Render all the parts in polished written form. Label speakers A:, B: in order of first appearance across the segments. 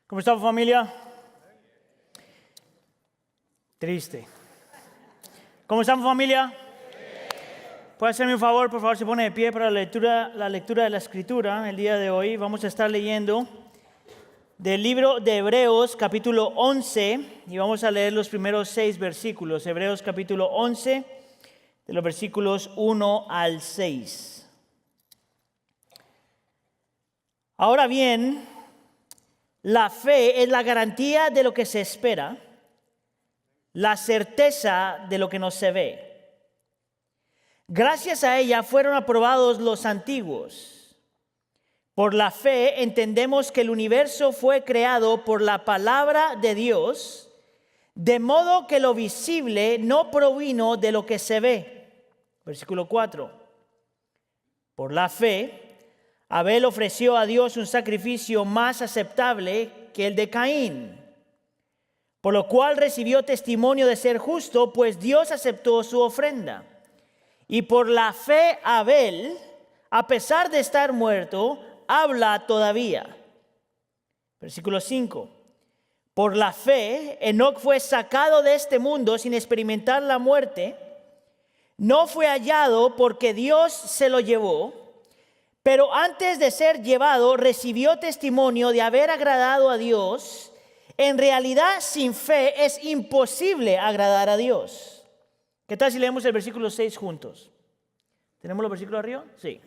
A: ¿Cómo está, familia? Triste. ¿Cómo estamos, familia? ¿Puede hacerme un favor? Por favor, se pone de pie para la lectura de la Escritura. El día de hoy vamos a estar leyendo del libro de Hebreos, capítulo 11, y vamos a leer los primeros 6 versículos. Hebreos, capítulo 11, de los versículos 1 al 6. Ahora bien, la fe es la garantía de lo que se espera, la certeza de lo que no se ve. Gracias a ella fueron aprobados los antiguos. Por la fe entendemos que el universo fue creado por la palabra de Dios, de modo que lo visible no provino de lo que se ve. Versículo 4. Por la fe, Abel ofreció a Dios un sacrificio más aceptable que el de Caín, por lo cual recibió testimonio de ser justo, pues Dios aceptó su ofrenda. Y por la fe Abel, a pesar de estar muerto, habla todavía. Versículo 5. Por la fe, Enoc fue sacado de este mundo sin experimentar la muerte. No fue hallado porque Dios se lo llevó, pero antes de ser llevado recibió testimonio de haber agradado a Dios. En realidad, sin fe es imposible agradar a Dios. ¿Qué tal si leemos el versículo 6 juntos? ¿Tenemos los versículos arriba? Sí.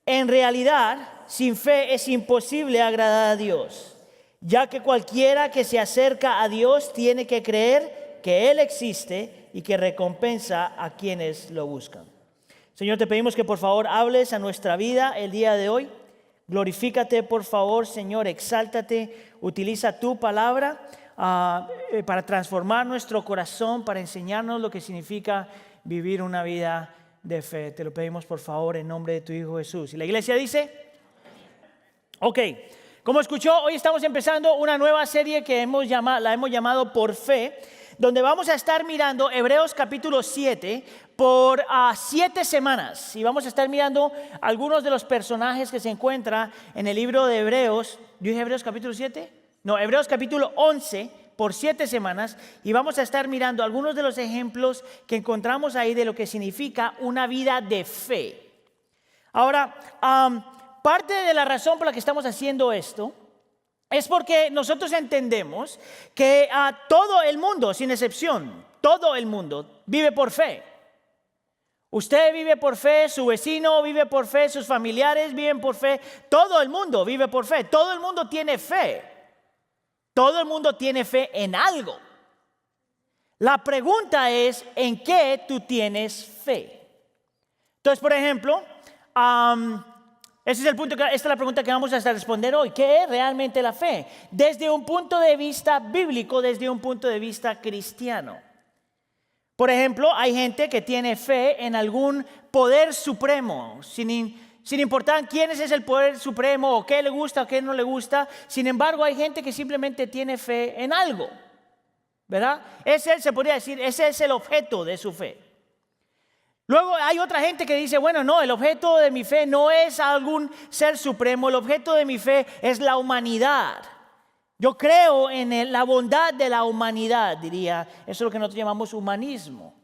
A: En realidad, sin fe es imposible agradar a Dios, ya que cualquiera que se acerca a Dios tiene que creer que Él existe y que recompensa a quienes lo buscan. Señor, te pedimos que por favor hables a nuestra vida el día de hoy. Glorifícate, por favor, Señor, exáltate, utiliza tu palabra para transformar nuestro corazón, para enseñarnos lo que significa vivir una vida de fe. Te lo pedimos, por favor, en nombre de tu Hijo Jesús. ¿Y la iglesia dice? Ok, como escuchó, hoy estamos empezando una nueva serie que la hemos llamado Por Fe, donde vamos a estar mirando Hebreos capítulo 7 por 7 semanas. Y vamos a estar mirando algunos de los personajes que se encuentran en el libro de Hebreos. ¿Yo dije Hebreos capítulo 7? No, Hebreos capítulo 11 por 7 semanas. Y vamos a estar mirando algunos de los ejemplos que encontramos ahí de lo que significa una vida de fe. Ahora, parte de la razón por la que estamos haciendo esto es porque nosotros entendemos que todo el mundo, sin excepción, todo el mundo vive por fe. Usted vive por fe, su vecino vive por fe, sus familiares viven por fe, todo el mundo vive por fe, todo el mundo tiene fe. Todo el mundo tiene fe en algo. La pregunta es, ¿en qué tú tienes fe? Entonces, por ejemplo, esta es la pregunta que vamos a responder hoy. ¿Qué es realmente la fe? Desde un punto de vista bíblico, desde un punto de vista cristiano. Por ejemplo, hay gente que tiene fe en algún poder supremo, sin importar quién es el poder supremo, o qué le gusta o qué no le gusta. Sin embargo, hay gente que simplemente tiene fe en algo, ¿verdad? Se podría decir, ese es el objeto de su fe. Luego hay otra gente que dice, bueno, no, el objeto de mi fe no es algún ser supremo, el objeto de mi fe es la humanidad. Yo creo en la bondad de la humanidad, diría. Eso es lo que nosotros llamamos humanismo.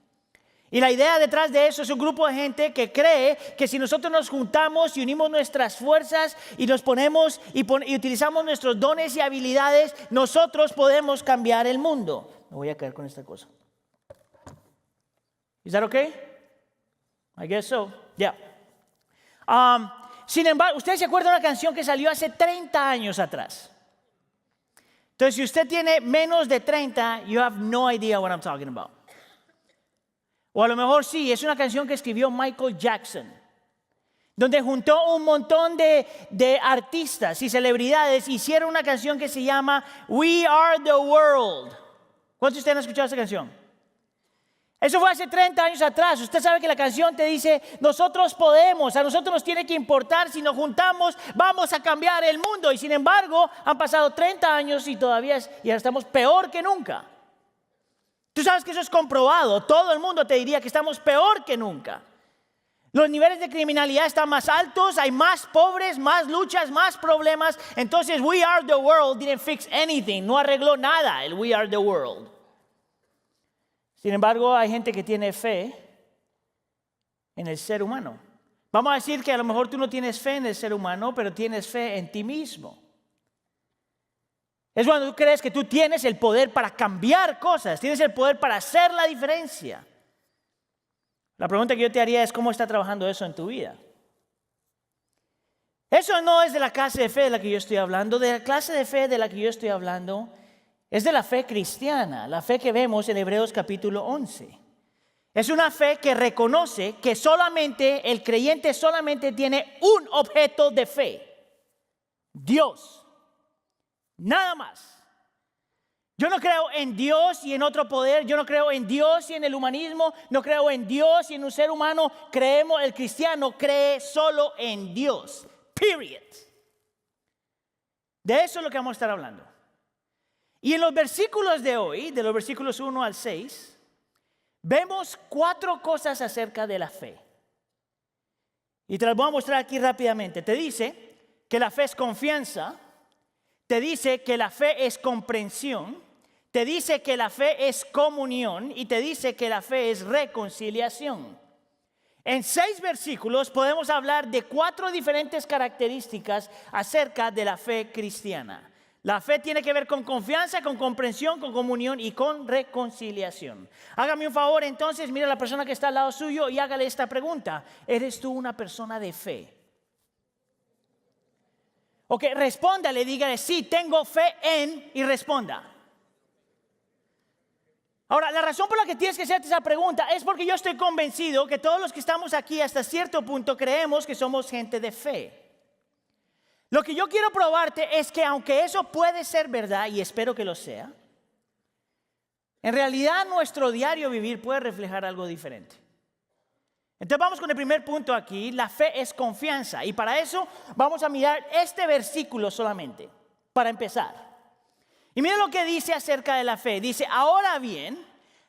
A: Y la idea detrás de eso es un grupo de gente que cree que si nosotros nos juntamos y unimos nuestras fuerzas y nos ponemos y utilizamos nuestros dones y habilidades, nosotros podemos cambiar el mundo. Me voy a caer con esta cosa. ¿Is that okay? I guess so. Yeah. Sin embargo, ¿ustedes se acuerdan de una canción que salió hace 30 años atrás? Entonces, si usted tiene menos de 30, you have no idea what I'm talking about. O a lo mejor sí, es una canción que escribió Michael Jackson, donde juntó un montón de artistas y celebridades, hicieron una canción que se llama We Are the World. ¿Cuántos de ustedes han escuchado esa canción? Eso fue hace 30 años atrás. Usted sabe que la canción te dice, nosotros podemos, a nosotros nos tiene que importar, si nos juntamos vamos a cambiar el mundo. Y sin embargo, han pasado 30 años y todavía ahora estamos peor que nunca. Tú sabes que eso es comprobado. Todo el mundo te diría que estamos peor que nunca. Los niveles de criminalidad están más altos, hay más pobres, más luchas, más problemas. Entonces, We Are the World didn't fix anything, no arregló nada el We Are the World. Sin embargo, hay gente que tiene fe en el ser humano. Vamos a decir que a lo mejor tú no tienes fe en el ser humano, pero tienes fe en ti mismo. Es cuando tú crees que tú tienes el poder para cambiar cosas, tienes el poder para hacer la diferencia. La pregunta que yo te haría es, ¿cómo está trabajando eso en tu vida? Eso no es de la clase de fe de la que yo estoy hablando. De la clase de fe de la que yo estoy hablando es de la fe cristiana, la fe que vemos en Hebreos capítulo 11. Es una fe que reconoce que solamente el creyente solamente tiene un objeto de fe: Dios. Nada más. Yo no creo en Dios y en otro poder. Yo no creo en Dios y en el humanismo. No creo en Dios y en un ser humano. El cristiano cree solo en Dios. Period. De eso es lo que vamos a estar hablando. Y en los versículos de hoy, de los versículos 1 al 6, vemos 4 cosas acerca de la fe. Y te las voy a mostrar aquí rápidamente. Te dice que la fe es confianza. Te dice que la fe es comprensión. Te dice que la fe es comunión. Y te dice que la fe es reconciliación. En 6 versículos podemos hablar de 4 diferentes características acerca de la fe cristiana. La fe tiene que ver con confianza, con comprensión, con comunión y con reconciliación. Hágame un favor entonces, mira a la persona que está al lado suyo y hágale esta pregunta: ¿eres tú una persona de fe? Ok, respóndale, dígale: sí, tengo fe en, y responda. Ahora, la razón por la que tienes que hacerte esa pregunta es porque yo estoy convencido que todos los que estamos aquí hasta cierto punto creemos que somos gente de fe. Lo que yo quiero probarte es que aunque eso puede ser verdad, y espero que lo sea, en realidad nuestro diario vivir puede reflejar algo diferente. Entonces vamos con el primer punto aquí: la fe es confianza. Y para eso vamos a mirar este versículo solamente, para empezar. Y mira lo que dice acerca de la fe. Dice: ahora bien,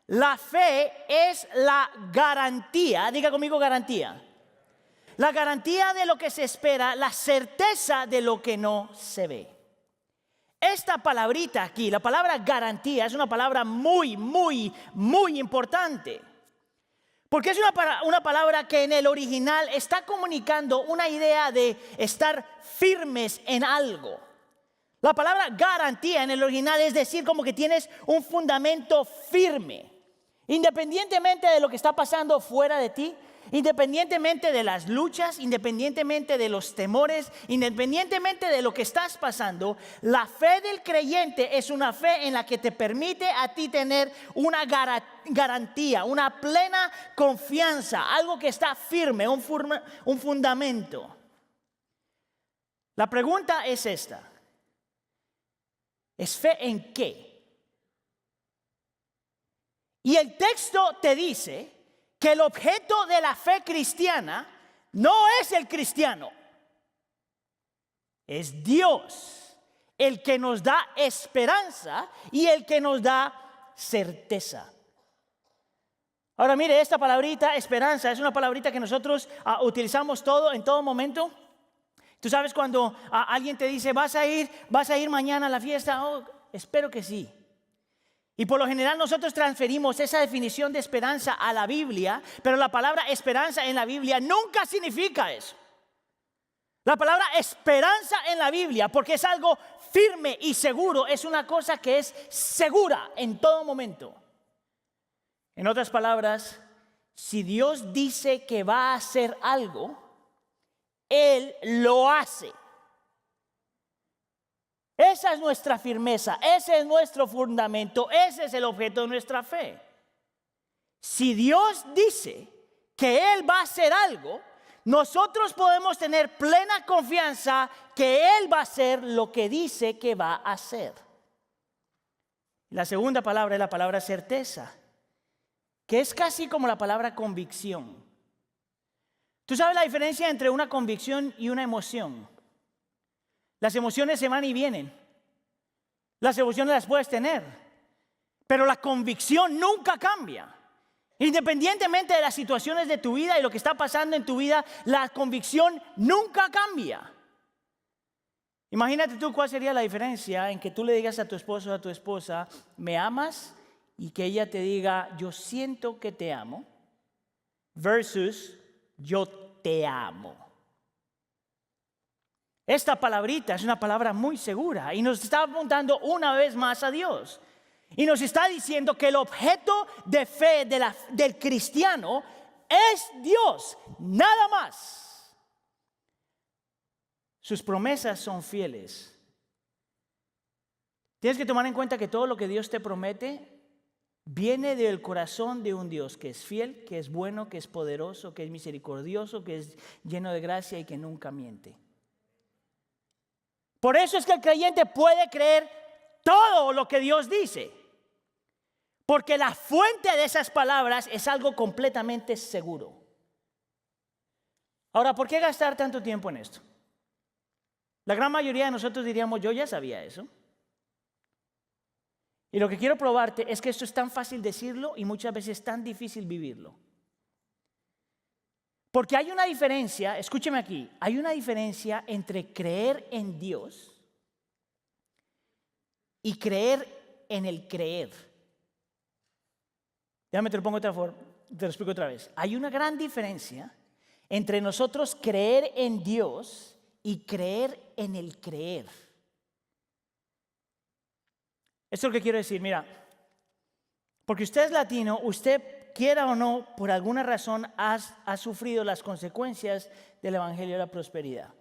A: la fe es la garantía, diga conmigo garantía. La garantía de lo que se espera, la certeza de lo que no se ve. Esta palabrita aquí, la palabra garantía, es una palabra muy, muy, muy importante. Porque es una palabra que en el original está comunicando una idea de estar firmes en algo. La palabra garantía en el original es decir como que tienes un fundamento firme. Independientemente de lo que está pasando fuera de ti, independientemente de las luchas, independientemente de los temores, independientemente de lo que estás pasando, la fe del creyente es una fe en la que te permite a ti tener una garantía, una plena confianza, algo que está firme, un fundamento. La pregunta es esta: ¿es fe en qué? Y el texto te dice que el objeto de la fe cristiana no es el cristiano, es Dios, el que nos da esperanza y el que nos da certeza. Ahora mire, esta palabrita esperanza es una palabrita que nosotros utilizamos en todo momento. Tú sabes cuando alguien te dice: vas a ir mañana a la fiesta. Oh, espero que sí. Y por lo general nosotros transferimos esa definición de esperanza a la Biblia, pero la palabra esperanza en la Biblia nunca significa eso. La palabra esperanza en la Biblia, porque es algo firme y seguro, es una cosa que es segura en todo momento. En otras palabras, si Dios dice que va a hacer algo, Él lo hace. Esa es nuestra firmeza, ese es nuestro fundamento, ese es el objeto de nuestra fe. Si Dios dice que Él va a hacer algo, nosotros podemos tener plena confianza que Él va a hacer lo que dice que va a hacer. La segunda palabra es la palabra certeza, que es casi como la palabra convicción. ¿Tú sabes la diferencia entre una convicción y una emoción? Las emociones se van y vienen. Las emociones las puedes tener, pero la convicción nunca cambia. Independientemente de las situaciones de tu vida y lo que está pasando en tu vida, la convicción nunca cambia. Imagínate tú cuál sería la diferencia en que tú le digas a tu esposo o a tu esposa, ¿me amas? Y que ella te diga, yo siento que te amo, versus yo te amo. Esta palabrita es una palabra muy segura y nos está apuntando una vez más a Dios. Y nos está diciendo que el objeto de fe del cristiano es Dios, nada más. Sus promesas son fieles. Tienes que tomar en cuenta que todo lo que Dios te promete viene del corazón de un Dios que es fiel, que es bueno, que es poderoso, que es misericordioso, que es lleno de gracia y que nunca miente. Por eso es que el creyente puede creer todo lo que Dios dice. Porque la fuente de esas palabras es algo completamente seguro. Ahora, ¿por qué gastar tanto tiempo en esto? La gran mayoría de nosotros diríamos, yo ya sabía eso. Y lo que quiero probarte es que esto es tan fácil decirlo y muchas veces tan difícil vivirlo. Porque hay una diferencia, escúcheme aquí, hay una diferencia entre creer en Dios y creer en el creer. Déjame te lo pongo de otra forma, te lo explico otra vez. Hay una gran diferencia entre nosotros creer en Dios y creer en el creer. Esto es lo que quiero decir, mira, porque usted es latino, usted quiera o no, por alguna razón ha sufrido las consecuencias del Evangelio de la Prosperidad.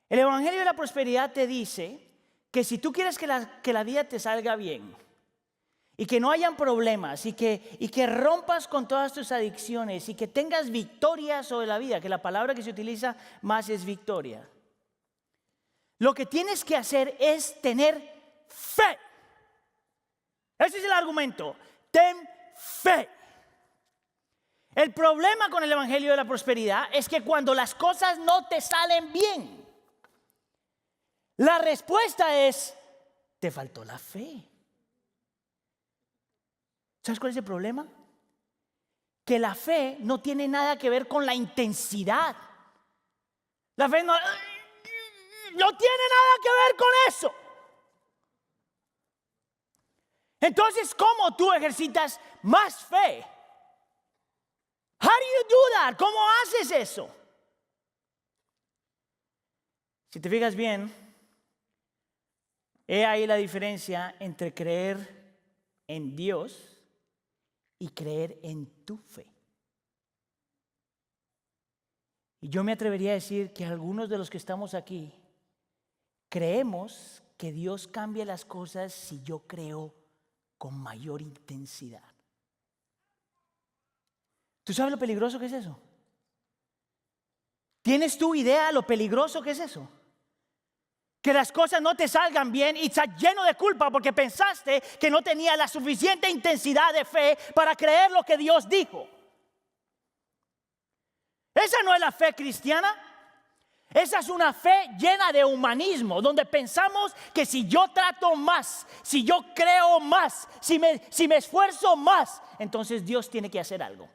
A: El Evangelio de la Prosperidad te dice que si tú quieres que la vida te salga bien y que no hayan problemas y que rompas con todas tus adicciones y que tengas victoria sobre la vida, que la palabra que se utiliza más es victoria, lo que tienes que hacer es tener fe. Ese es el argumento. Ten fe. El problema con el Evangelio de la Prosperidad es que cuando las cosas no te salen bien, la respuesta es, te faltó la fe. ¿Sabes cuál es el problema? Que la fe no tiene nada que ver con la intensidad. La fe no tiene nada que ver con eso. Entonces, ¿cómo tú ejercitas más fe? How do you do that? ¿Cómo haces eso? Si te fijas bien, he ahí la diferencia entre creer en Dios y creer en tu fe. Y yo me atrevería a decir que algunos de los que estamos aquí creemos que Dios cambia las cosas si yo creo con mayor intensidad. ¿Tú sabes lo peligroso que es eso? ¿Tienes tú idea de lo peligroso que es eso? Que las cosas no te salgan bien y estás lleno de culpa porque pensaste que no tenía la suficiente intensidad de fe para creer lo que Dios dijo. Esa no es la fe cristiana. Esa es una fe llena de humanismo, donde pensamos que si yo trato más, si yo creo más, si me esfuerzo más, entonces Dios tiene que hacer algo.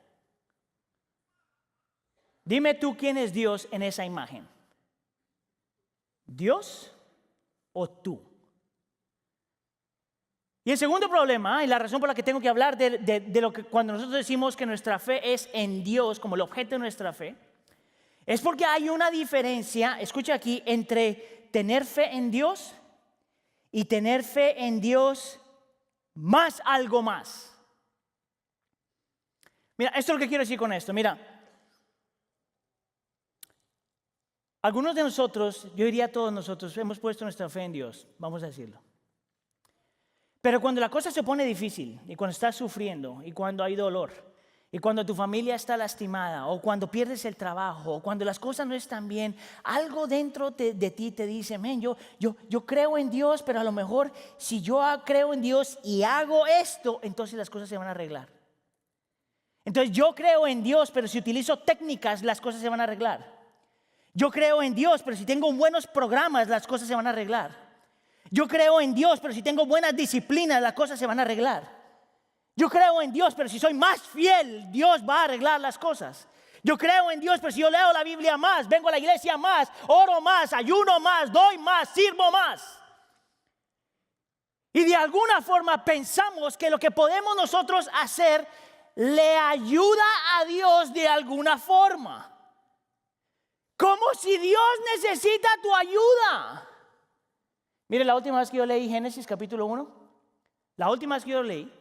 A: Dime tú quién es Dios en esa imagen. ¿Dios o tú? Y el segundo problema, y la razón por la que tengo que hablar de lo que cuando nosotros decimos que nuestra fe es en Dios como el objeto de nuestra fe, es porque hay una diferencia, escucha aquí, entre tener fe en Dios y tener fe en Dios más algo más. Mira, esto es lo que quiero decir con esto. Mira, algunos de nosotros, yo diría todos nosotros, hemos puesto nuestra fe en Dios, vamos a decirlo. Pero cuando la cosa se pone difícil y cuando estás sufriendo y cuando hay dolor y cuando tu familia está lastimada o cuando pierdes el trabajo o cuando las cosas no están bien, algo dentro de ti te dice, men, yo creo en Dios, pero a lo mejor si yo creo en Dios y hago esto, entonces las cosas se van a arreglar. Entonces yo creo en Dios, pero si utilizo técnicas, las cosas se van a arreglar. Yo creo en Dios, pero si tengo buenos programas, las cosas se van a arreglar. Yo creo en Dios, pero si tengo buenas disciplinas, las cosas se van a arreglar. Yo creo en Dios, pero si soy más fiel, Dios va a arreglar las cosas. Yo creo en Dios, pero si yo leo la Biblia más, vengo a la iglesia más, oro más, ayuno más, doy más, sirvo más. Y de alguna forma pensamos que lo que podemos nosotros hacer le ayuda a Dios de alguna forma. Como si Dios necesita tu ayuda. Mire, la última vez que yo leí Génesis capítulo 1, la última vez que yo leí,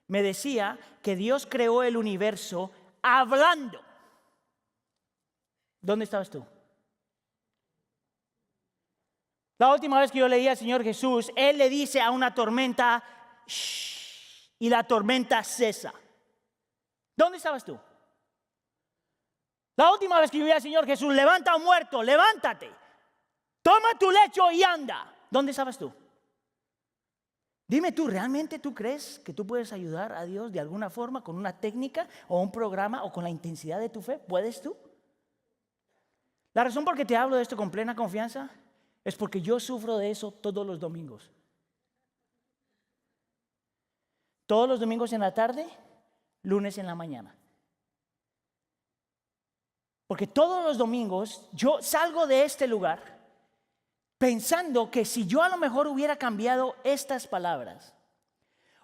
A: me decía que Dios creó el universo hablando. ¿Dónde estabas tú? La última vez que yo leí al Señor Jesús, Él le dice a una tormenta, shh, y la tormenta cesa. ¿Dónde estabas tú? La última vez que yo vi al Señor Jesús, levanta a un muerto, levántate, toma tu lecho y anda. ¿Dónde estabas tú? Dime tú, ¿realmente tú crees que tú puedes ayudar a Dios de alguna forma con una técnica o un programa o con la intensidad de tu fe? ¿Puedes tú? La razón por que te hablo de esto con plena confianza es porque yo sufro de eso todos los domingos. Todos los domingos en la tarde, lunes en la mañana. Porque todos los domingos yo salgo de este lugar pensando que si yo a lo mejor hubiera cambiado estas palabras,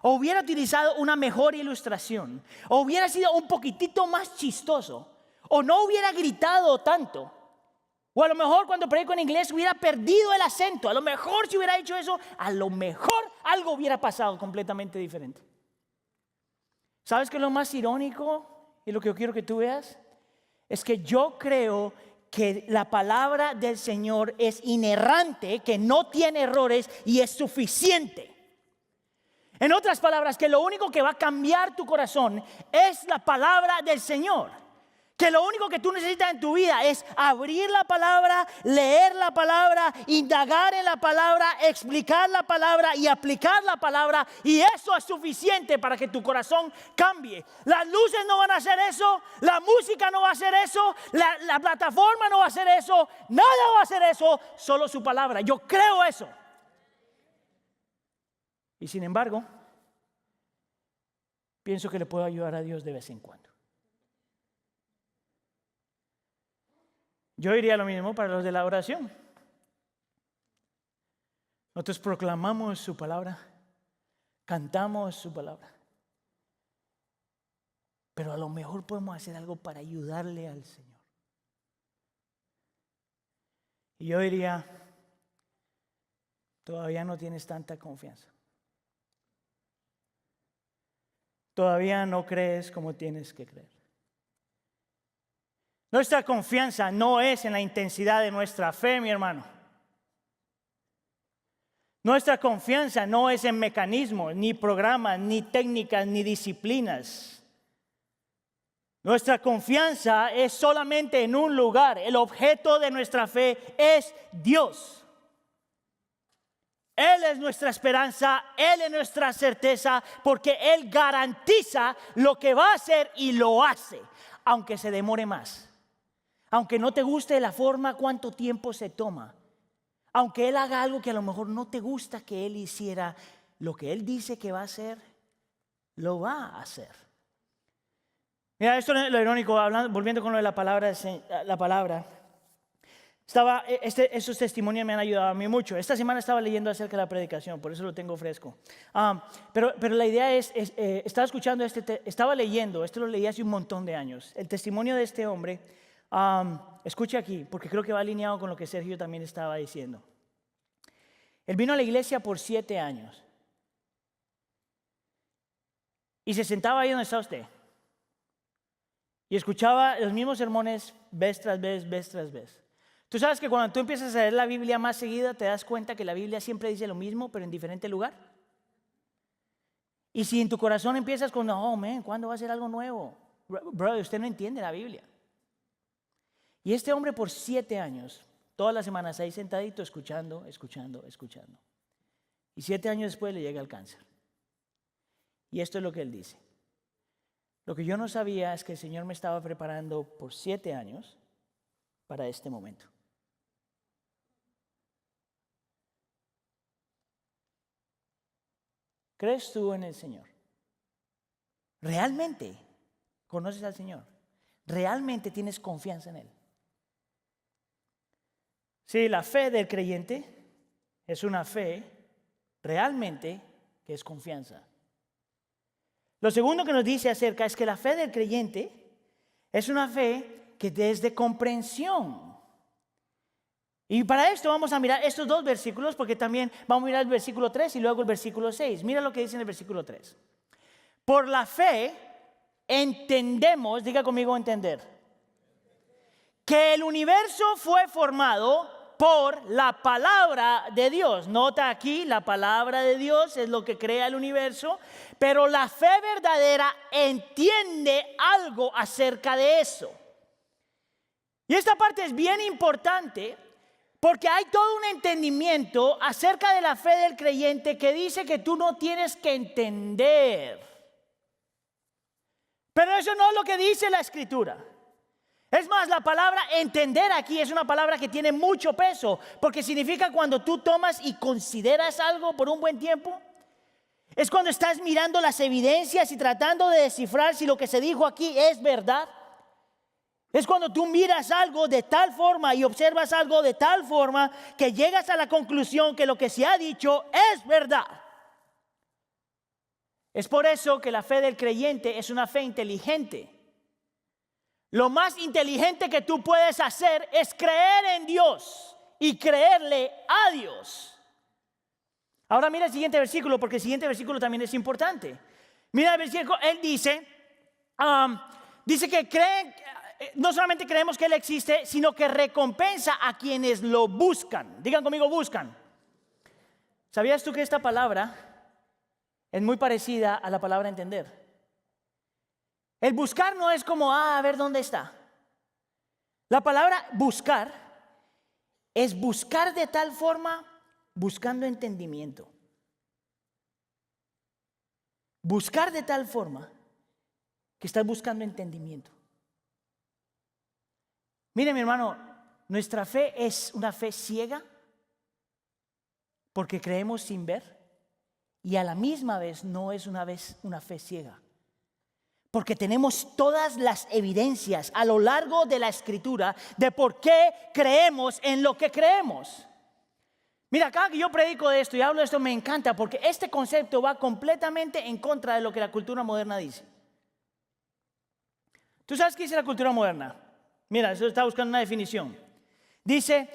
A: o hubiera utilizado una mejor ilustración, o hubiera sido un poquitito más chistoso, o no hubiera gritado tanto, o a lo mejor cuando predico en inglés hubiera perdido el acento, a lo mejor si hubiera hecho eso, a lo mejor algo hubiera pasado completamente diferente. ¿Sabes qué es lo más irónico y lo que yo quiero que tú veas? Es que yo creo que la palabra del Señor es inerrante, que no tiene errores y es suficiente. En otras palabras, que lo único que va a cambiar tu corazón es la palabra del Señor. Que lo único que tú necesitas en tu vida es abrir la palabra, leer la palabra, indagar en la palabra, explicar la palabra y aplicar la palabra. Y eso es suficiente para que tu corazón cambie. Las luces no van a hacer eso, la música no va a hacer eso, la plataforma no va a hacer eso, nada va a hacer eso, solo su palabra. Yo creo eso. Y sin embargo, pienso que le puedo ayudar a Dios de vez en cuando. Yo diría lo mismo para los de la oración. Nosotros proclamamos su palabra, cantamos su palabra, pero a lo mejor podemos hacer algo para ayudarle al Señor. Y yo diría, todavía no tienes tanta confianza. Todavía no crees como tienes que creer. Nuestra confianza no es en la intensidad de nuestra fe, mi hermano. Nuestra confianza no es en mecanismos, ni programas, ni técnicas, ni disciplinas. Nuestra confianza es solamente en un lugar. El objeto de nuestra fe es Dios. Él es nuestra esperanza, Él es nuestra certeza, porque Él garantiza lo que va a hacer y lo hace, aunque se demore más. Aunque no te guste la forma, cuánto tiempo se toma. Aunque Él haga algo que a lo mejor no te gusta que Él hiciera, lo que Él dice que va a hacer, lo va a hacer. Mira, esto es lo irónico, volviendo con lo de la palabra. Esos testimonios me han ayudado a mí mucho. Esta semana estaba leyendo acerca de la predicación, por eso lo tengo fresco. Pero la idea es estaba escuchando, estaba leyendo, esto lo leí hace un montón de años, el testimonio de este hombre. Escuche aquí, porque creo que va alineado con lo que Sergio también estaba diciendo. Él vino a la iglesia por 7 años. Y se sentaba ahí donde está usted. Y escuchaba los mismos sermones vez tras vez, vez tras vez. Tú sabes que cuando tú empiezas a leer la Biblia más seguida, te das cuenta que la Biblia siempre dice lo mismo, pero en diferente lugar. Y si en tu corazón empiezas con, oh, man, ¿cuándo va a ser algo nuevo? Brother, usted no entiende la Biblia. Y este hombre por 7 años, todas las semanas ahí sentadito, escuchando. Y 7 años después le llega el cáncer. Y esto es lo que él dice. Lo que yo no sabía es que el Señor me estaba preparando por 7 años para este momento. ¿Crees tú en el Señor? ¿Realmente conoces al Señor? ¿Realmente tienes confianza en Él? Sí, la fe del creyente es una fe realmente que es confianza. Lo segundo que nos dice acerca es que la fe del creyente es una fe que es de comprensión. Y para esto vamos a mirar estos dos versículos, porque también vamos a mirar el versículo 3 y luego el versículo 6. Mira lo que dice en el versículo 3. Por la fe entendemos, diga conmigo entender, que el universo fue formado por la palabra de Dios. Nota aquí, la palabra de Dios es lo que crea el universo, pero la fe verdadera entiende algo acerca de eso. Y esta parte es bien importante porque hay todo un entendimiento acerca de la fe del creyente que dice que tú no tienes que entender. Pero eso no es lo que dice la Escritura. Es más, la palabra entender aquí es una palabra que tiene mucho peso, porque significa cuando tú tomas y consideras algo por un buen tiempo. Es cuando estás mirando las evidencias y tratando de descifrar si lo que se dijo aquí es verdad. Es cuando tú miras algo de tal forma y observas algo de tal forma que llegas a la conclusión que lo que se ha dicho es verdad. Es por eso que la fe del creyente es una fe inteligente. Lo más inteligente que tú puedes hacer es creer en Dios y creerle a Dios. Ahora mira el siguiente versículo, porque el siguiente versículo también es importante. Mira el versículo, él dice que creen, no solamente creemos que Él existe, sino que recompensa a quienes lo buscan. Digan conmigo, buscan. ¿Sabías tú que esta palabra es muy parecida a la palabra entender? El buscar no es como, a ver dónde está. La palabra buscar es buscar de tal forma, buscando entendimiento. Buscar de tal forma que estás buscando entendimiento. Mire, mi hermano, nuestra fe es una fe ciega porque creemos sin ver, y a la misma vez no es una fe ciega. Porque tenemos todas las evidencias a lo largo de la Escritura de por qué creemos en lo que creemos. Mira, cada que yo predico de esto y hablo de esto me encanta porque este concepto va completamente en contra de lo que la cultura moderna dice. ¿Tú sabes qué dice la cultura moderna? Mira, eso está buscando una definición. Dice,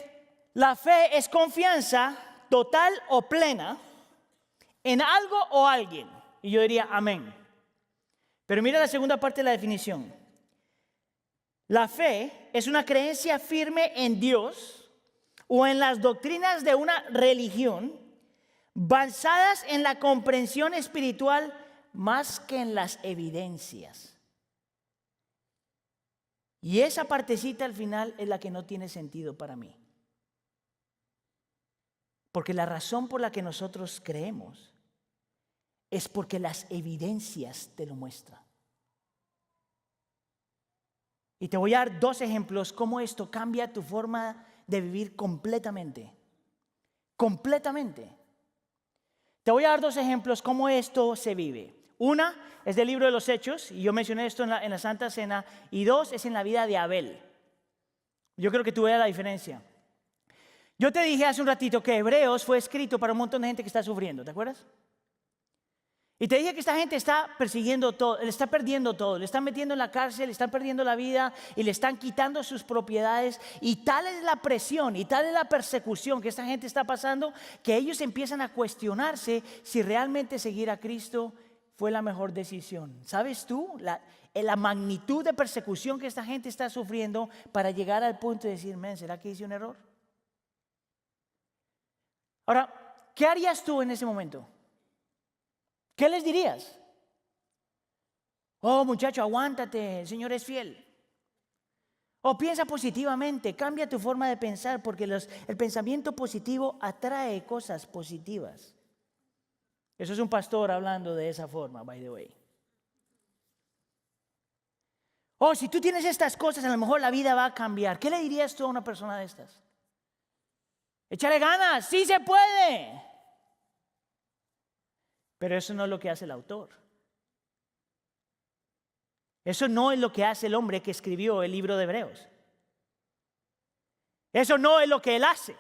A: la fe es confianza total o plena en algo o alguien. Y yo diría, amén. Pero mira la segunda parte de la definición. La fe es una creencia firme en Dios o en las doctrinas de una religión basadas en la comprensión espiritual más que en las evidencias. Y esa partecita al final es la que no tiene sentido para mí. Porque la razón por la que nosotros creemos es porque las evidencias te lo muestran. Y te voy a dar dos ejemplos cómo esto cambia tu forma de vivir completamente. Completamente. Te voy a dar dos ejemplos cómo esto se vive. Una es del libro de los Hechos, y yo mencioné esto en la Santa Cena, y dos es en la vida de Abel. Yo creo que tú veas la diferencia. Yo te dije hace un ratito que Hebreos fue escrito para un montón de gente que está sufriendo, ¿te acuerdas? Y te dije que esta gente está persiguiendo todo, le está perdiendo todo, le están metiendo en la cárcel, le están perdiendo la vida y le están quitando sus propiedades. Y tal es la presión y tal es la persecución que esta gente está pasando que ellos empiezan a cuestionarse si realmente seguir a Cristo fue la mejor decisión. ¿Sabes tú la magnitud de persecución que esta gente está sufriendo para llegar al punto de decir, men, ¿será que hice un error? Ahora, ¿qué harías tú en ese momento? ¿Qué les dirías? Oh, muchacho, aguántate, el Señor es fiel. O piensa positivamente, cambia tu forma de pensar, porque el pensamiento positivo atrae cosas positivas. Eso es un pastor hablando de esa forma, by the way. Oh, si tú tienes estas cosas, a lo mejor la vida va a cambiar. ¿Qué le dirías tú a una persona de estas? Échale ganas, sí se puede. Pero eso no es lo que hace el autor. Eso no es lo que hace el hombre que escribió el libro de Hebreos. Eso no es lo que él hace.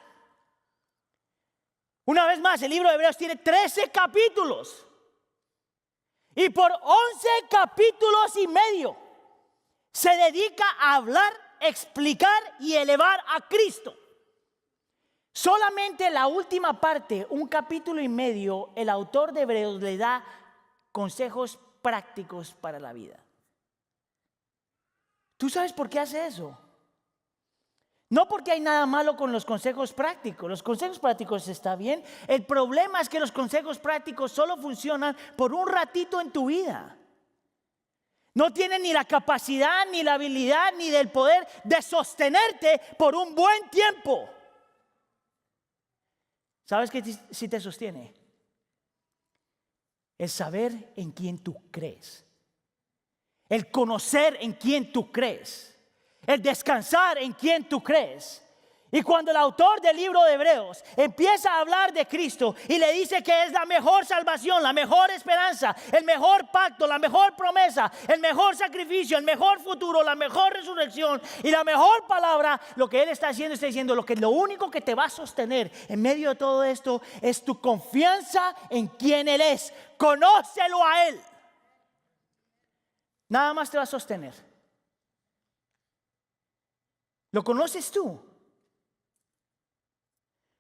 A: Una vez más, el libro de Hebreos tiene 13 capítulos. Y por 11 capítulos y medio se dedica a hablar, explicar y elevar a Cristo. Solamente la última parte, un capítulo y medio, el autor de Hebreos le da consejos prácticos para la vida. ¿Tú sabes por qué hace eso? No porque hay nada malo con los consejos prácticos. Los consejos prácticos está bien. El problema es que los consejos prácticos solo funcionan por un ratito en tu vida. No tienen ni la capacidad, ni la habilidad, ni del poder de sostenerte por un buen tiempo. ¿Sabes qué sí te sostiene? El saber en quién tú crees. El conocer en quién tú crees. El descansar en quién tú crees. Y cuando el autor del libro de Hebreos empieza a hablar de Cristo y le dice que es la mejor salvación, la mejor esperanza, el mejor pacto, la mejor promesa, el mejor sacrificio, el mejor futuro, la mejor resurrección y la mejor palabra, lo que él está diciendo lo único que te va a sostener en medio de todo esto es tu confianza en quién él es. Conócelo a él. Nada más te va a sostener. ¿Lo conoces tú?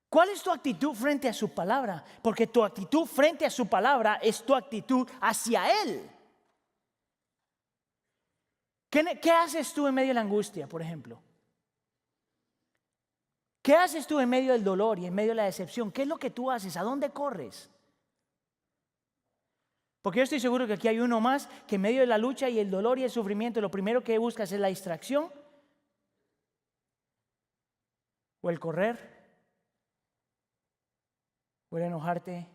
A: ¿Cuál es tu actitud frente a su palabra? Porque tu actitud frente a su palabra es tu actitud hacia él. ¿Qué haces tú en medio de la angustia, por ejemplo? ¿Qué haces tú en medio del dolor y en medio de la decepción? ¿Qué es lo que tú haces? ¿A dónde corres? Porque yo estoy seguro que aquí hay uno más que en medio de la lucha y el dolor y el sufrimiento, lo primero que buscas es la distracción o el correr. O el enojarte,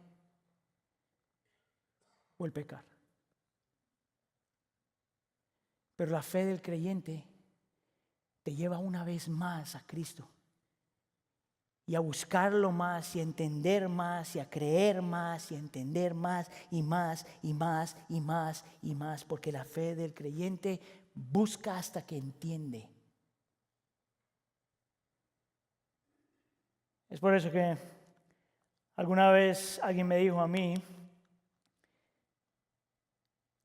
A: o el pecar. Pero la fe del creyente te lleva una vez más a Cristo. Y a buscarlo más, y a entender más, y a creer más, y a entender más, y más, y más, y más, y más. Porque la fe del creyente busca hasta que entiende. Es por eso que alguna vez alguien me dijo a mí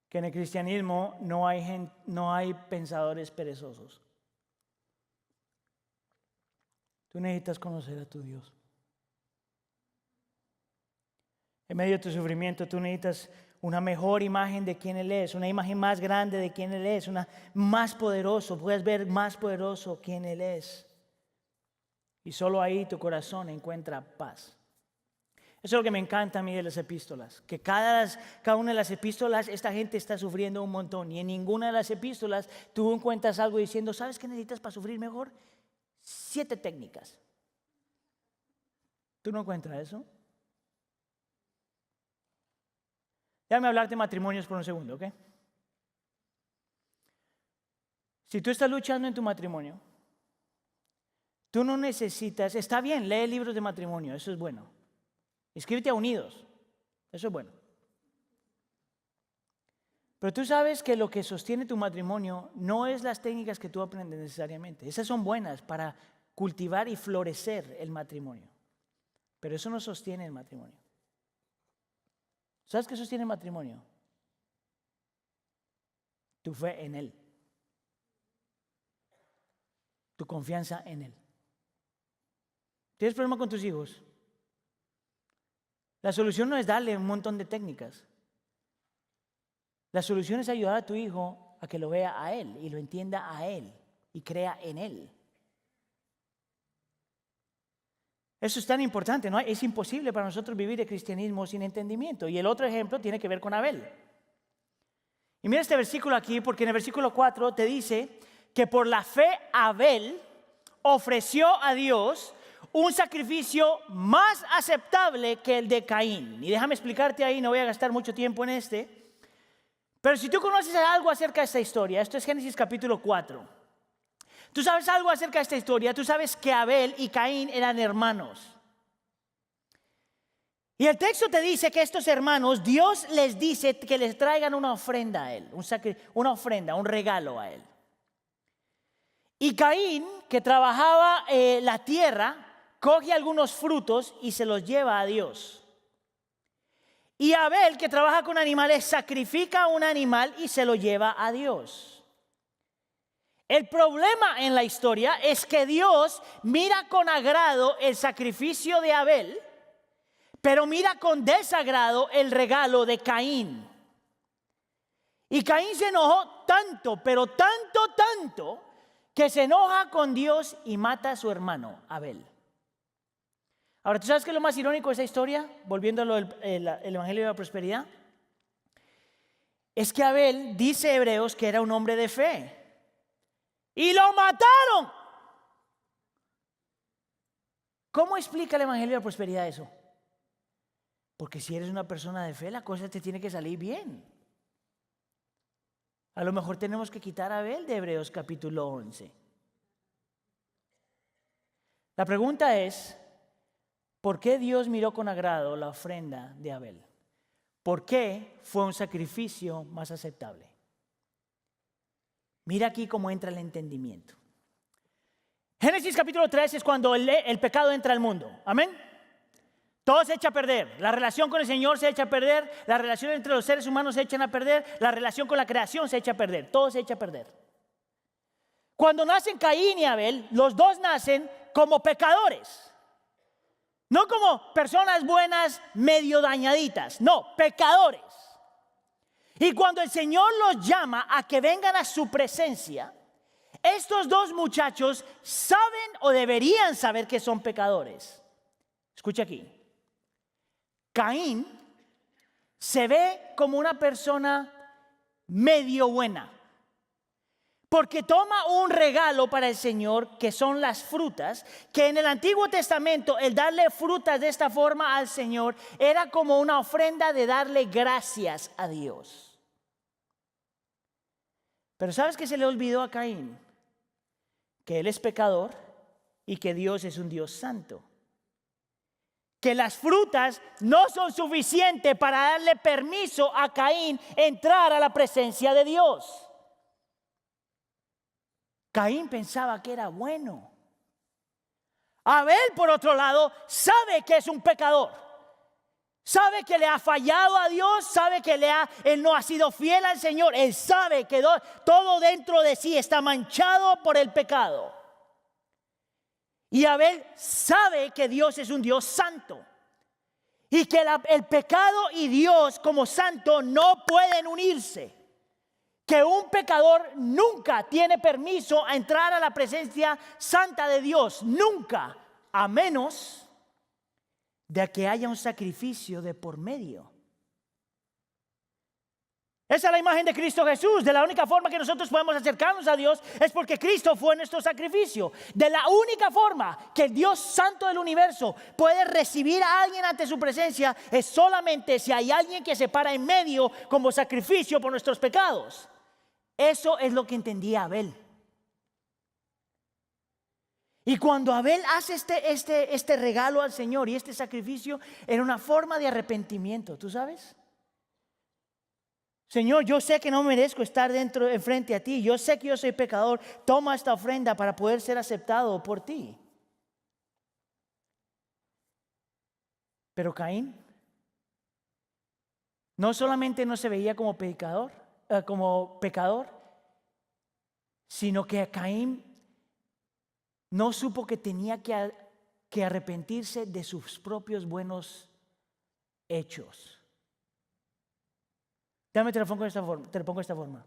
A: que en el cristianismo no hay pensadores perezosos. Tú necesitas conocer a tu Dios. En medio de tu sufrimiento tú necesitas una mejor imagen de quién Él es, una imagen más grande de quién Él es, una más poderoso, puedes ver más poderoso quién Él es. Y solo ahí tu corazón encuentra paz. Eso es lo que me encanta a mí de las epístolas, que cada una de las epístolas esta gente está sufriendo un montón y en ninguna de las epístolas tú encuentras algo diciendo, ¿sabes qué necesitas para sufrir mejor? 7 técnicas. ¿Tú no encuentras eso? Déjame hablarte de matrimonios por un segundo, ¿ok? Si tú estás luchando en tu matrimonio, tú no necesitas, está bien, lee libros de matrimonio, eso es bueno. Inscríbete a Unidos, eso es bueno. Pero tú sabes que lo que sostiene tu matrimonio no es las técnicas que tú aprendes necesariamente. Esas son buenas para cultivar y florecer el matrimonio. Pero eso no sostiene el matrimonio. ¿Sabes qué sostiene el matrimonio? Tu fe en Él. Tu confianza en Él. ¿Tienes problema con tus hijos? La solución no es darle un montón de técnicas. La solución es ayudar a tu hijo a que lo vea a Él y lo entienda a Él y crea en Él. Eso es tan importante, ¿no? Es imposible para nosotros vivir el cristianismo sin entendimiento. Y el otro ejemplo tiene que ver con Abel. Y mira este versículo aquí, porque en el versículo 4 te dice que por la fe Abel ofreció a Dios un sacrificio más aceptable que el de Caín. Y déjame explicarte ahí, no voy a gastar mucho tiempo en este. Pero si tú conoces algo acerca de esta historia, esto es Génesis capítulo 4. Tú sabes algo acerca de esta historia, tú sabes que Abel y Caín eran hermanos. Y el texto te dice que estos hermanos, Dios les dice que les traigan una ofrenda a Él, una ofrenda, un regalo a Él. Y Caín, que trabajaba la tierra, coge algunos frutos y se los lleva a Dios. Y Abel, que trabaja con animales, sacrifica un animal y se lo lleva a Dios. El problema en la historia es que Dios mira con agrado el sacrificio de Abel, pero mira con desagrado el regalo de Caín. Y Caín se enojó tanto, pero tanto, que se enoja con Dios y mata a su hermano Abel. Ahora, ¿tú sabes qué es lo más irónico de esa historia? Volviendo a el Evangelio de la Prosperidad. Es que Abel, dice Hebreos, que era un hombre de fe. ¡Y lo mataron! ¿Cómo explica el Evangelio de la Prosperidad eso? Porque si eres una persona de fe, la cosa te tiene que salir bien. A lo mejor tenemos que quitar a Abel de Hebreos capítulo 11. La pregunta es, ¿por qué Dios miró con agrado la ofrenda de Abel? ¿Por qué fue un sacrificio más aceptable? Mira aquí cómo entra el entendimiento. Génesis capítulo 3 es cuando el pecado entra al mundo. Amén. Todo se echa a perder. La relación con el Señor se echa a perder. La relación entre los seres humanos se echan a perder. La relación con la creación se echa a perder. Todo se echa a perder. Cuando nacen Caín y Abel, los dos nacen como pecadores. No como personas buenas medio dañaditas. No, pecadores. Y cuando el Señor los llama a que vengan a su presencia, estos dos muchachos saben o deberían saber que son pecadores. Escucha aquí. Caín se ve como una persona medio buena, porque toma un regalo para el Señor, que son las frutas, que en el Antiguo Testamento el darle frutas de esta forma al Señor era como una ofrenda de darle gracias a Dios. Pero ¿sabes qué se le olvidó a Caín? Que él es pecador y que Dios es un Dios santo. Que las frutas no son suficientes para darle permiso a Caín entrar a la presencia de Dios. Caín pensaba que era bueno. Abel, por otro lado, sabe que es un pecador. Sabe que le ha fallado a Dios, sabe que él no ha sido fiel al Señor. Él sabe que todo dentro de sí está manchado por el pecado. Y Abel sabe que Dios es un Dios santo. Y que el pecado y Dios como santo no pueden unirse. Que un pecador nunca tiene permiso a entrar a la presencia santa de Dios. Nunca. A menos de que haya un sacrificio de por medio. Esa es la imagen de Cristo Jesús. De la única forma que nosotros podemos acercarnos a Dios es porque Cristo fue nuestro sacrificio. De la única forma que el Dios santo del universo puede recibir a alguien ante su presencia es solamente si hay alguien que se para en medio como sacrificio por nuestros pecados. Eso es lo que entendía Abel. Y cuando Abel hace este regalo al Señor y este sacrificio, era una forma de arrepentimiento, ¿tú sabes? Señor, yo sé que no merezco estar enfrente a ti. Yo sé que yo soy pecador. Toma esta ofrenda para poder ser aceptado por ti. Pero Caín no solamente no se veía como pecador, sino que Caín no supo que tenía que arrepentirse de sus propios buenos hechos. Déjame te lo pongo de esta forma.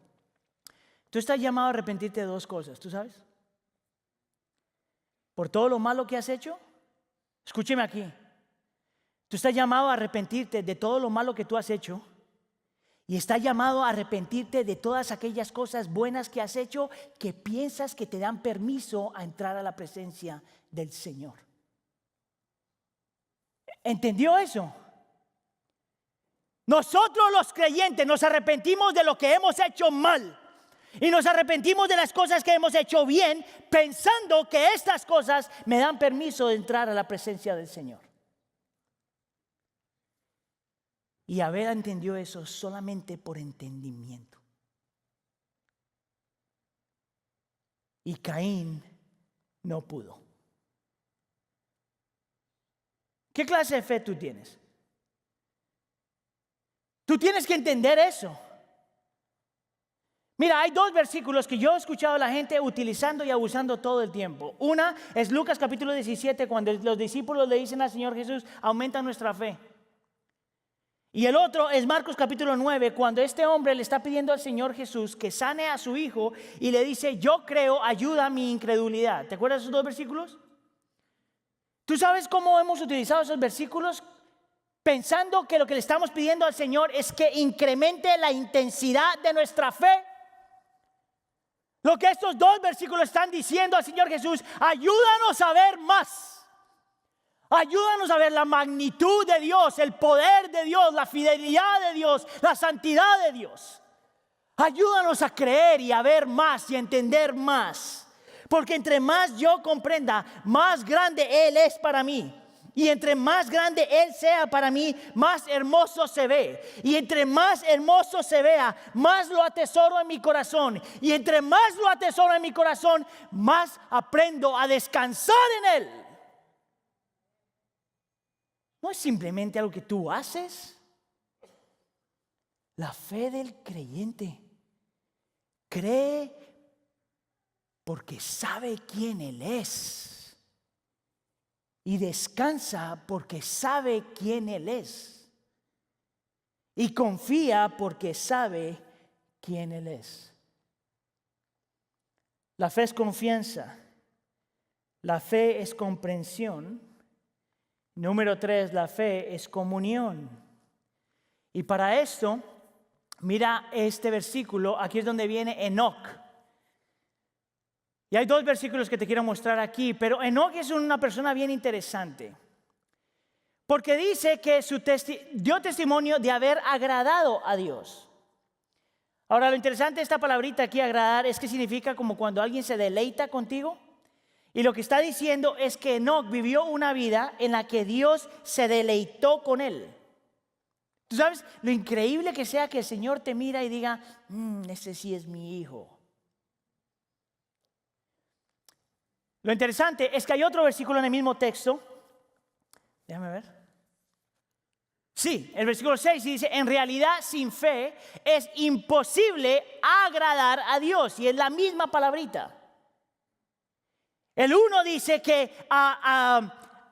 A: Tú estás llamado a arrepentirte de dos cosas, ¿tú sabes? Por todo lo malo que has hecho. Escúcheme aquí. Tú estás llamado a arrepentirte de todo lo malo que tú has hecho. Y estás llamado a arrepentirte de todas aquellas cosas buenas que has hecho que piensas que te dan permiso a entrar a la presencia del Señor. ¿Entendió eso? Nosotros los creyentes nos arrepentimos de lo que hemos hecho mal. Y nos arrepentimos de las cosas que hemos hecho bien, pensando que estas cosas me dan permiso de entrar a la presencia del Señor. Y Abel entendió eso solamente por entendimiento. Y Caín no pudo. ¿Qué clase de fe tú tienes? Tú tienes que entender eso. Mira, hay dos versículos que yo he escuchado a la gente utilizando y abusando todo el tiempo. Una es Lucas capítulo 17, cuando los discípulos le dicen al Señor Jesús, aumenta nuestra fe. Y el otro es Marcos capítulo 9, cuando este hombre le está pidiendo al Señor Jesús que sane a su hijo y le dice, yo creo, ayuda a mi incredulidad. ¿Te acuerdas de esos dos versículos? ¿Tú sabes cómo hemos utilizado esos versículos? Pensando que lo que le estamos pidiendo al Señor es que incremente la intensidad de nuestra fe. Lo que estos dos versículos están diciendo al Señor Jesús, ayúdanos a ver más. Ayúdanos a ver la magnitud de Dios, el poder de Dios, la fidelidad de Dios, la santidad de Dios. Ayúdanos a creer y a ver más y a entender más. Porque entre más yo comprenda, más grande Él es para mí. Y entre más grande Él sea para mí, más hermoso se ve. Y entre más hermoso se vea, más lo atesoro en mi corazón. Y entre más lo atesoro en mi corazón, más aprendo a descansar en Él. No es simplemente algo que tú haces. La fe del creyente cree porque sabe quién Él es. Y descansa porque sabe quién Él es. Y confía porque sabe quién Él es. La fe es confianza. La fe es comprensión. Número 3, la fe es comunión. Y para esto, mira este versículo, aquí es donde viene Enoc. Y hay dos versículos que te quiero mostrar aquí, pero Enoc es una persona bien interesante. Porque dice que dio testimonio de haber agradado a Dios. Ahora, lo interesante de esta palabrita aquí, agradar, es que significa como cuando alguien se deleita contigo. Y lo que está diciendo es que Enoc vivió una vida en la que Dios se deleitó con él. ¿Tú sabes lo increíble que sea que el Señor te mira y diga, ese sí es mi hijo? Lo interesante es que hay otro versículo en el mismo texto. Déjame ver. Sí, el versículo 6 dice, en realidad sin fe es imposible agradar a Dios. Y es la misma palabrita. El uno dice que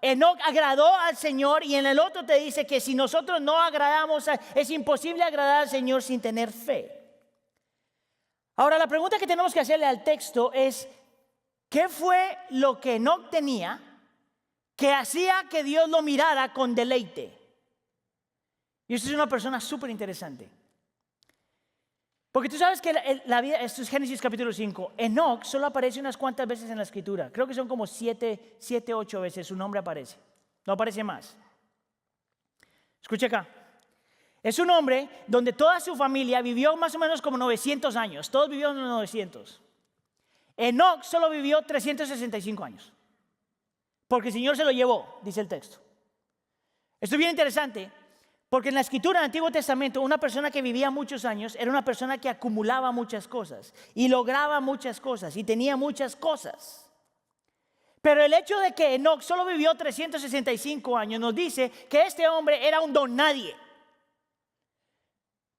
A: Enoc agradó al Señor y en el otro te dice que si nosotros no agradamos, es imposible agradar al Señor sin tener fe. Ahora la pregunta que tenemos que hacerle al texto es, ¿qué fue lo que Enoc tenía que hacía que Dios lo mirara con deleite? Y esto es una persona súper interesante. Porque tú sabes que la vida, esto es Génesis capítulo 5, Enoc solo aparece unas cuantas veces en la escritura. Creo que son como 7, 8 veces su nombre aparece. No aparece más. Escucha acá. Es un hombre donde toda su familia vivió más o menos como 900 años. Todos vivieron los 900. Enoc solo vivió 365 años. Porque el Señor se lo llevó, dice el texto. Esto es bien interesante. Porque en la escritura del Antiguo Testamento, una persona que vivía muchos años era una persona que acumulaba muchas cosas y lograba muchas cosas y tenía muchas cosas. Pero el hecho de que Enoc solo vivió 365 años nos dice que este hombre era un don nadie.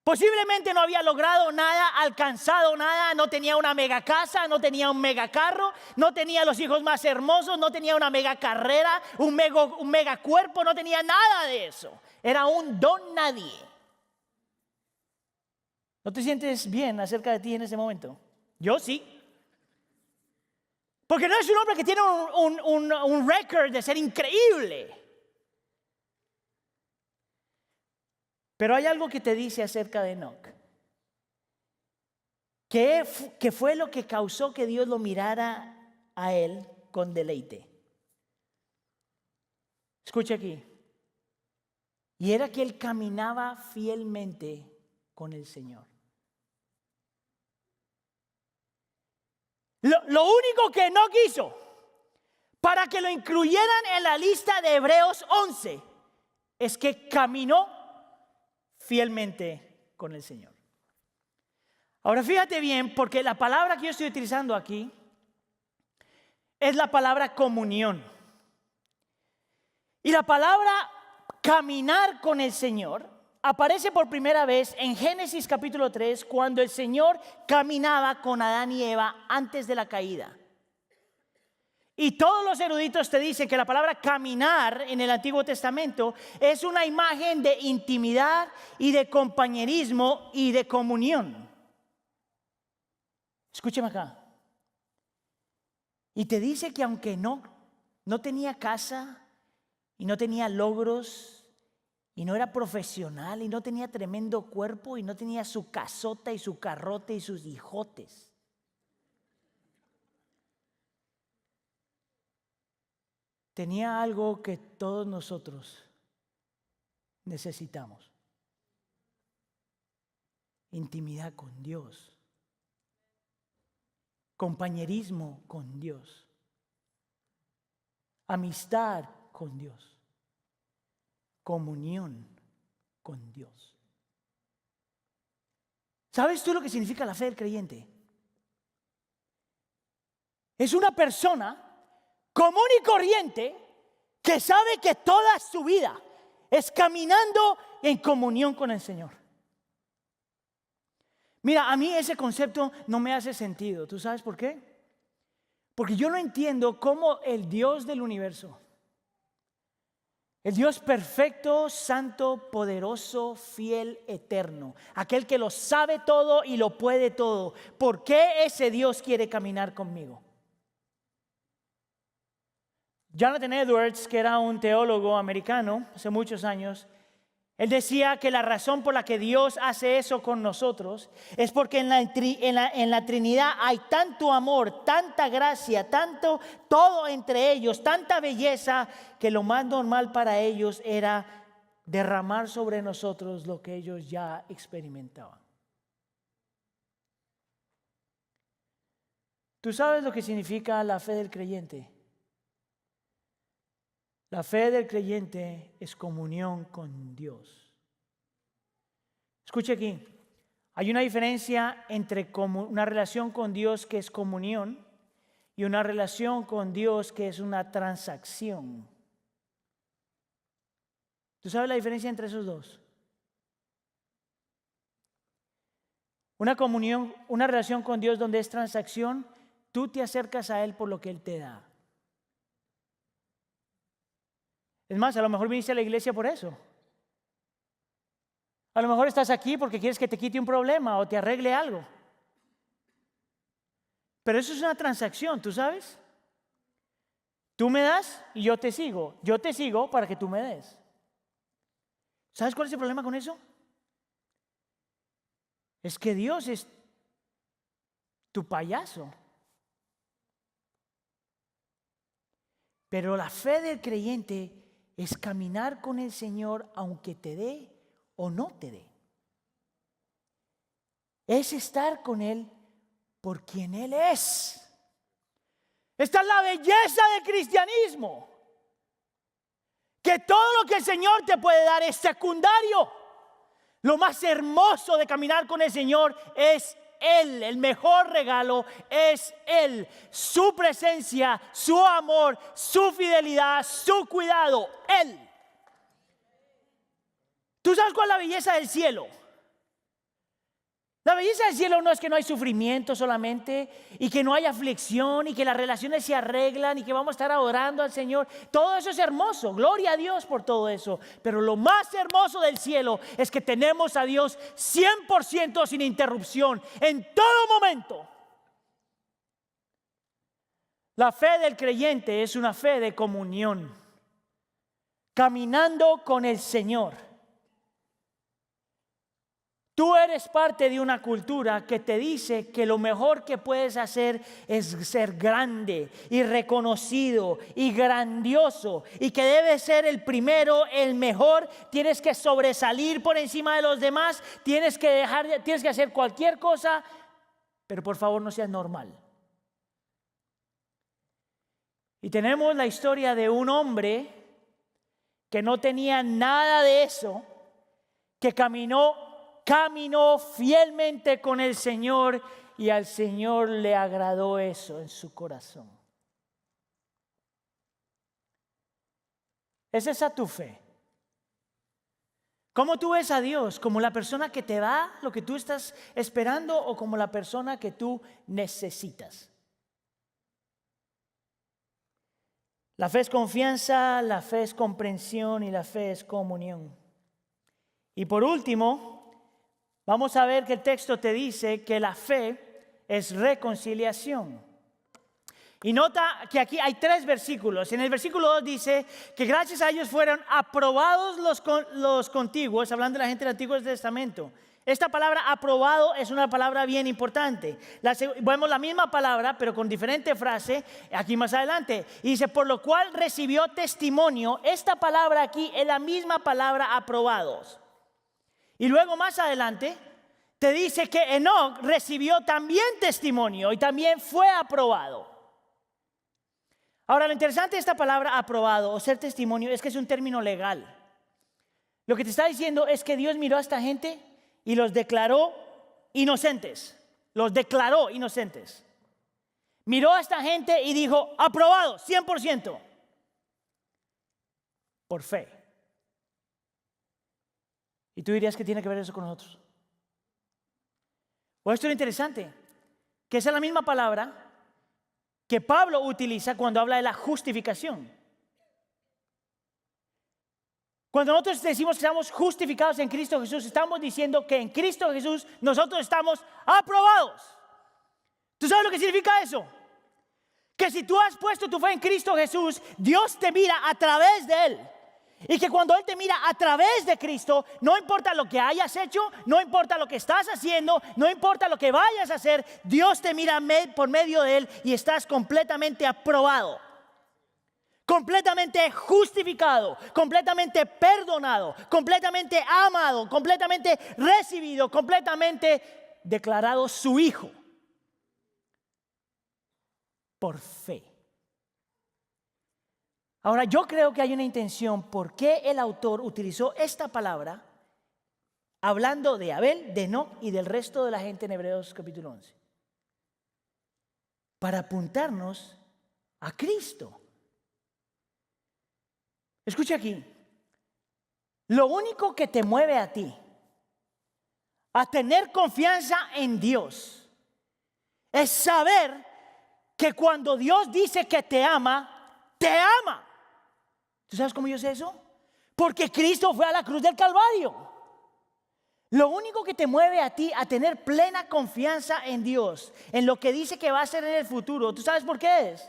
A: Posiblemente no había logrado nada, alcanzado nada, no tenía una mega casa, no tenía un mega carro, no tenía los hijos más hermosos, no tenía una mega carrera, un mega cuerpo, no tenía nada de eso. Era un don nadie. ¿No te sientes bien acerca de ti en ese momento? Yo sí. Porque no es un hombre que tiene un récord de ser increíble. Pero hay algo que te dice acerca de Enoc. ¿Qué fue lo que causó que Dios lo mirara a él con deleite? Escucha aquí. Y era que él caminaba fielmente con el Señor. Lo único que Enoc hizo para que lo incluyeran en la lista de Hebreos 11 es que caminó fielmente con el Señor. Ahora fíjate bien, porque la palabra que yo estoy utilizando aquí es la palabra comunión. Y la palabra caminar con el Señor aparece por primera vez en Génesis capítulo 3, cuando el Señor caminaba con Adán y Eva antes de la caída. Y todos los eruditos te dicen que la palabra caminar en el Antiguo Testamento es una imagen de intimidad y de compañerismo y de comunión. Escúcheme acá. Y te dice que aunque no tenía casa y no tenía logros y no era profesional y no tenía tremendo cuerpo y no tenía su casota y su carrote y sus hijotes, tenía algo que todos nosotros necesitamos: intimidad con Dios, compañerismo con Dios, amistad con Dios, comunión con Dios. ¿Sabes tú lo que significa la fe del creyente? Es una persona común y corriente que sabe que toda su vida es caminando en comunión con el Señor. Mira, a mí ese concepto no me hace sentido. ¿Tú sabes por qué? Porque yo no entiendo cómo el Dios del universo, el Dios perfecto, santo, poderoso, fiel, eterno, aquel que lo sabe todo y lo puede todo, ¿por qué ese Dios quiere caminar conmigo? Jonathan Edwards, que era un teólogo americano hace muchos años, él decía que la razón por la que Dios hace eso con nosotros es porque en la Trinidad hay tanto amor, tanta gracia, tanto todo entre ellos, tanta belleza, que lo más normal para ellos era derramar sobre nosotros lo que ellos ya experimentaban. ¿Tú sabes lo que significa la fe del creyente? La fe del creyente es comunión con Dios. Escuche aquí, hay una diferencia entre una relación con Dios que es comunión y una relación con Dios que es una transacción. ¿Tú sabes la diferencia entre esos dos? Una comunión, una relación con Dios donde es transacción, tú te acercas a Él por lo que Él te da. Es más, a lo mejor viniste a la iglesia por eso. A lo mejor estás aquí porque quieres que te quite un problema o te arregle algo. Pero eso es una transacción, ¿tú sabes? Tú me das y yo te sigo. Yo te sigo para que tú me des. ¿Sabes cuál es el problema con eso? Es que Dios es tu payaso. Pero la fe del creyente es caminar con el Señor aunque te dé o no te dé. Es estar con Él por quien Él es. Esta es la belleza del cristianismo. Que todo lo que el Señor te puede dar es secundario. Lo más hermoso de caminar con el Señor es Él. El mejor regalo es Él. Su presencia, su amor, su fidelidad, su cuidado. Él. ¿Tú sabes cuál es la belleza del cielo? La belleza del cielo no es que no hay sufrimiento solamente y que no hay aflicción y que las relaciones se arreglan y que vamos a estar adorando al Señor. Todo eso es hermoso, gloria a Dios por todo eso. Pero lo más hermoso del cielo es que tenemos a Dios 100% sin interrupción en todo momento. La fe del creyente es una fe de comunión, caminando con el Señor. Tú eres parte de una cultura que te dice que lo mejor que puedes hacer es ser grande y reconocido y grandioso y que debes ser el primero, el mejor. Tienes que sobresalir por encima de los demás, tienes que hacer cualquier cosa, pero por favor no seas normal. Y tenemos la historia de un hombre que no tenía nada de eso, que caminó fielmente con el Señor y al Señor le agradó eso en su corazón. ¿Es esa tu fe? ¿Cómo tú ves a Dios? ¿Como la persona que te da lo que tú estás esperando o como la persona que tú necesitas? La fe es confianza, la fe es comprensión y la fe es comunión. Y por último, vamos a ver que el texto te dice que la fe es reconciliación. Y nota que aquí hay 3 versículos. En el versículo 2 dice que gracias a ellos fueron aprobados los contiguos, hablando de la gente del Antiguo Testamento. Esta palabra aprobado es una palabra bien importante. Vemos la misma palabra, pero con diferente frase, aquí más adelante. Y dice, por lo cual recibió testimonio. Esta palabra aquí es la misma palabra aprobados. Y luego más adelante te dice que Enoc recibió también testimonio y también fue aprobado. Ahora, lo interesante de esta palabra aprobado o ser testimonio es que es un término legal. Lo que te está diciendo es que Dios miró a esta gente y los declaró inocentes. Los declaró inocentes. Miró a esta gente y dijo, aprobado, 100%. Por fe. Y tú dirías que tiene que ver eso con nosotros. Pues esto es interesante, que esa es la misma palabra que Pablo utiliza cuando habla de la justificación. Cuando nosotros decimos que estamos justificados en Cristo Jesús, estamos diciendo que en Cristo Jesús nosotros estamos aprobados. ¿Tú sabes lo que significa eso? Que si tú has puesto tu fe en Cristo Jesús, Dios te mira a través de Él. Y que cuando Él te mira a través de Cristo, no importa lo que hayas hecho, no importa lo que estás haciendo, no importa lo que vayas a hacer, Dios te mira por medio de Él y estás completamente aprobado, completamente justificado, completamente perdonado, completamente amado, completamente recibido, completamente declarado su hijo por fe. Ahora, yo creo que hay una intención por qué el autor utilizó esta palabra hablando de Abel, de Enoc y del resto de la gente en Hebreos capítulo 11. Para apuntarnos a Cristo. Escucha aquí. Lo único que te mueve a ti a tener confianza en Dios es saber que cuando Dios dice que te ama, te ama. ¿Tú sabes cómo yo sé eso? Porque Cristo fue a la cruz del Calvario. Lo único que te mueve a ti a tener plena confianza en Dios, en lo que dice que va a hacer en el futuro, ¿tú sabes por qué es?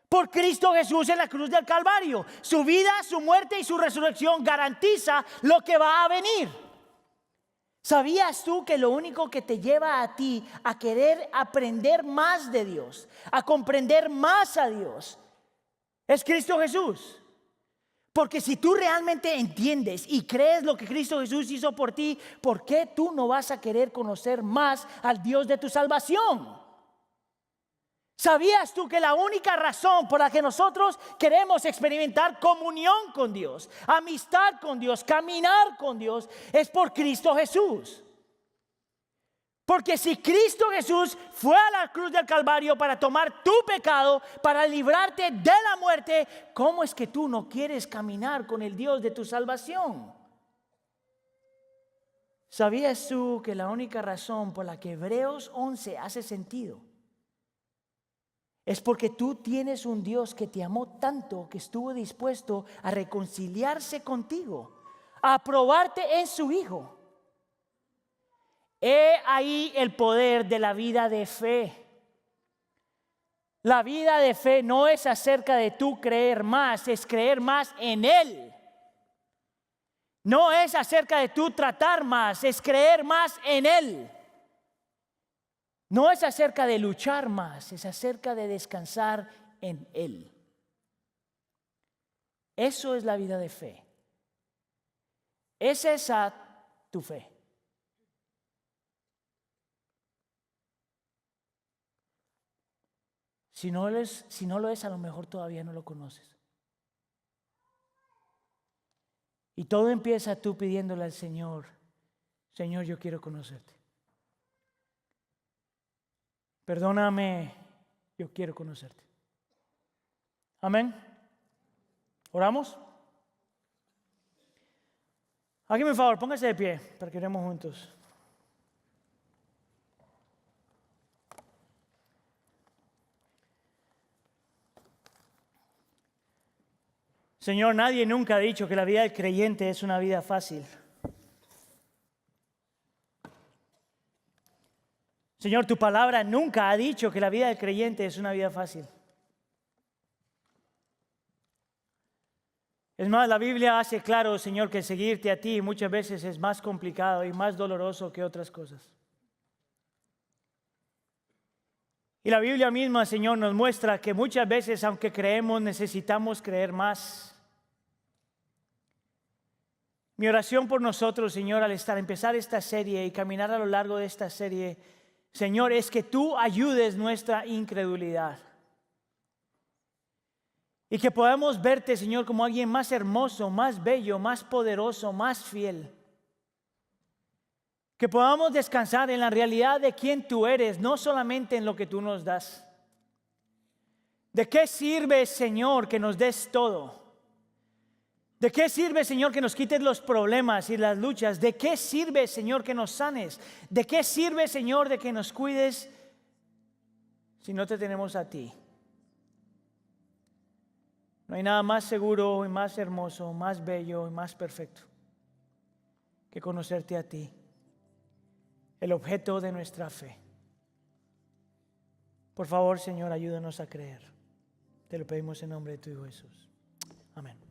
A: Por Cristo Jesús en la cruz del Calvario. Su vida, su muerte y su resurrección garantiza lo que va a venir. ¿Sabías tú que lo único que te lleva a ti a querer aprender más de Dios, a comprender más a Dios, es Cristo Jesús? Porque si tú realmente entiendes y crees lo que Cristo Jesús hizo por ti, ¿por qué tú no vas a querer conocer más al Dios de tu salvación? ¿Sabías tú que la única razón por la que nosotros queremos experimentar comunión con Dios, amistad con Dios, caminar con Dios, es por Cristo Jesús? Porque si Cristo Jesús fue a la cruz del Calvario para tomar tu pecado, para librarte de la muerte, ¿cómo es que tú no quieres caminar con el Dios de tu salvación? ¿Sabías tú que la única razón por la que Hebreos 11 hace sentido es porque tú tienes un Dios que te amó tanto que estuvo dispuesto a reconciliarse contigo, a aprobarte en su Hijo? He ahí el poder de la vida de fe. La vida de fe no es acerca de tú creer más, es creer más en Él. No es acerca de tú tratar más, es creer más en Él. No es acerca de luchar más, es acerca de descansar en Él. Eso es la vida de fe. ¿Es esa tu fe? Si no lo es, a lo mejor todavía no lo conoces. Y todo empieza tú pidiéndole al Señor, Señor, yo quiero conocerte. Perdóname, yo quiero conocerte. Amén. ¿Oramos? Hágame un favor, póngase de pie para que oremos juntos. Señor, nadie nunca ha dicho que la vida del creyente es una vida fácil. Señor, tu palabra nunca ha dicho que la vida del creyente es una vida fácil. Es más, la Biblia hace claro, Señor, que seguirte a ti muchas veces es más complicado y más doloroso que otras cosas. Y la Biblia misma, Señor, nos muestra que muchas veces, aunque creemos, necesitamos creer más. Mi oración por nosotros, Señor, al empezar esta serie y caminar a lo largo de esta serie, Señor, es que tú ayudes nuestra incredulidad. Y que podamos verte, Señor, como alguien más hermoso, más bello, más poderoso, más fiel. Que podamos descansar en la realidad de quién tú eres, no solamente en lo que tú nos das. ¿De qué sirve, Señor, que nos des todo? ¿De qué sirve, Señor, que nos quites los problemas y las luchas? ¿De qué sirve, Señor, que nos sanes? ¿De qué sirve, Señor, de que nos cuides si no te tenemos a ti? No hay nada más seguro y más hermoso, más bello y más perfecto que conocerte a ti, el objeto de nuestra fe. Por favor, Señor, ayúdanos a creer. Te lo pedimos en nombre de tu Hijo Jesús. Amén.